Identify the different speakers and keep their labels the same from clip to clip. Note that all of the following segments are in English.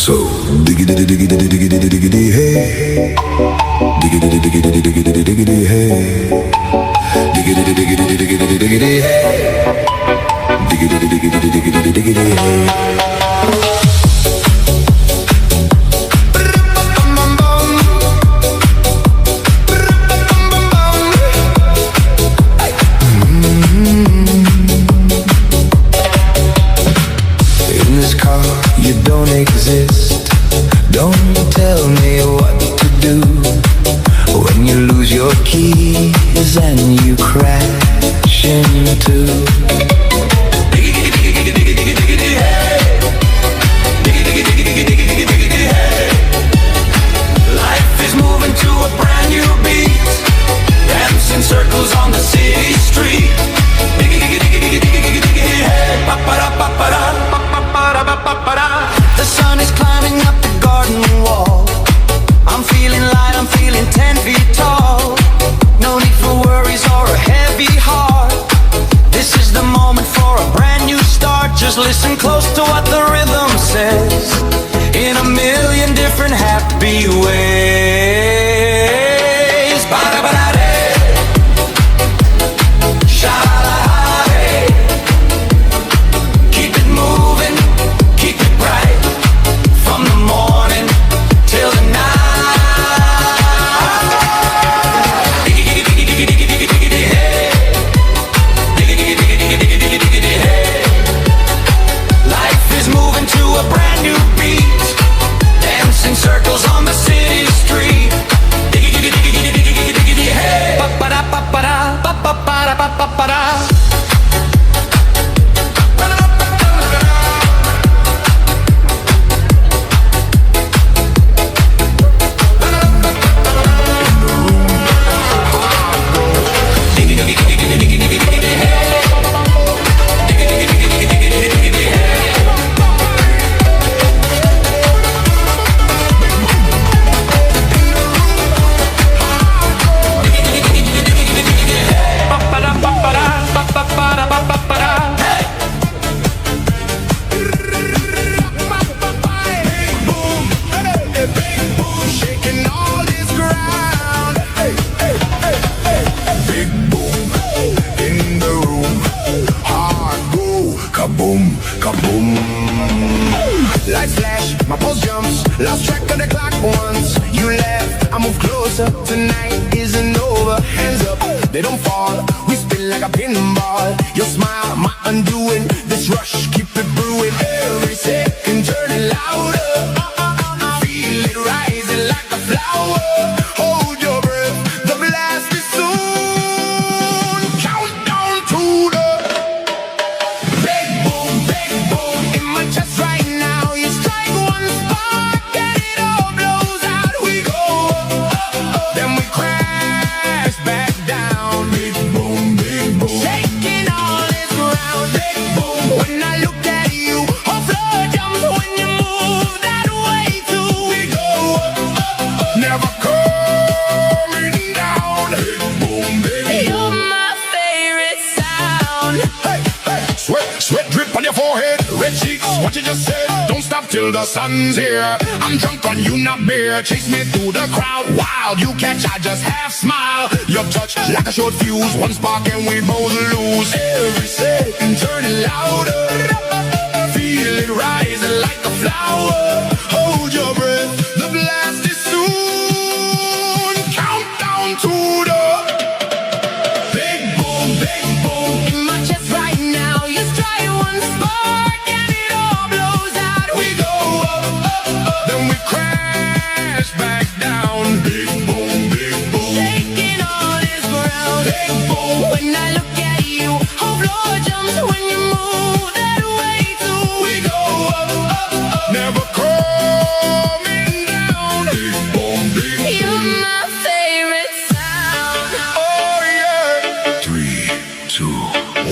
Speaker 1: So diggity diggity diggity diggity hey, diggity diggity diggity diggity hey, diggity diggity diggity diggity hey, diggity diggity diggity diggity hey.
Speaker 2: Exist. Don't tell me what to do when you lose your keys and you crash into.
Speaker 3: Life is moving to a brand new beat, dancing circles on the city street. The sun is climbing up the garden wall. I'm feeling light, I'm feeling 10 feet tall. No need for worries or a heavy heart. This is the moment for a brand new start. Just listen close to what the rhythm says, in a million different happy ways.
Speaker 4: Lights flash, my pulse jumps, lost track of the clock once you left. I move closer, tonight isn't over. Hands up, they don't fall, we spin like a pinball. Your smile, my undoing, this rush, keep it brewing. Every second turning louder, feel it rising like a flower. Hold your breath, the blast is soon. Countdown to the big boom in my chest right now. What you just said, don't stop till the sun's here. I'm drunk on you, not beer. Chase me through the crowd, wild. You catch, I just half smile. Your touch like a short fuse, one spark and we both lose. Every second turning louder, feel it rising like a flower. Hold your breath, the blast is soon. Countdown to the big boom in my chest right now. You strike one spark. Back down, big boom, shaking all this ground. Big boom, when I look at you, whole floor jumps when you move that way too. We go up, never coming down. Big boom, you're my favorite sound. Oh yeah.
Speaker 1: 3, 2,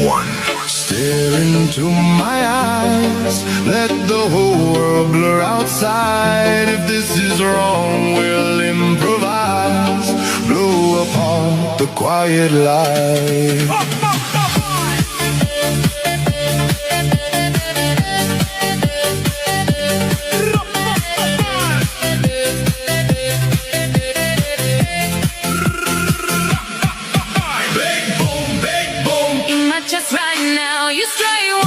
Speaker 1: 1.
Speaker 4: Stare into my eyes, let the whole world blur outside. If this is wrong, we'll improvise. Blow apart the quiet light.
Speaker 5: just right now. You stray.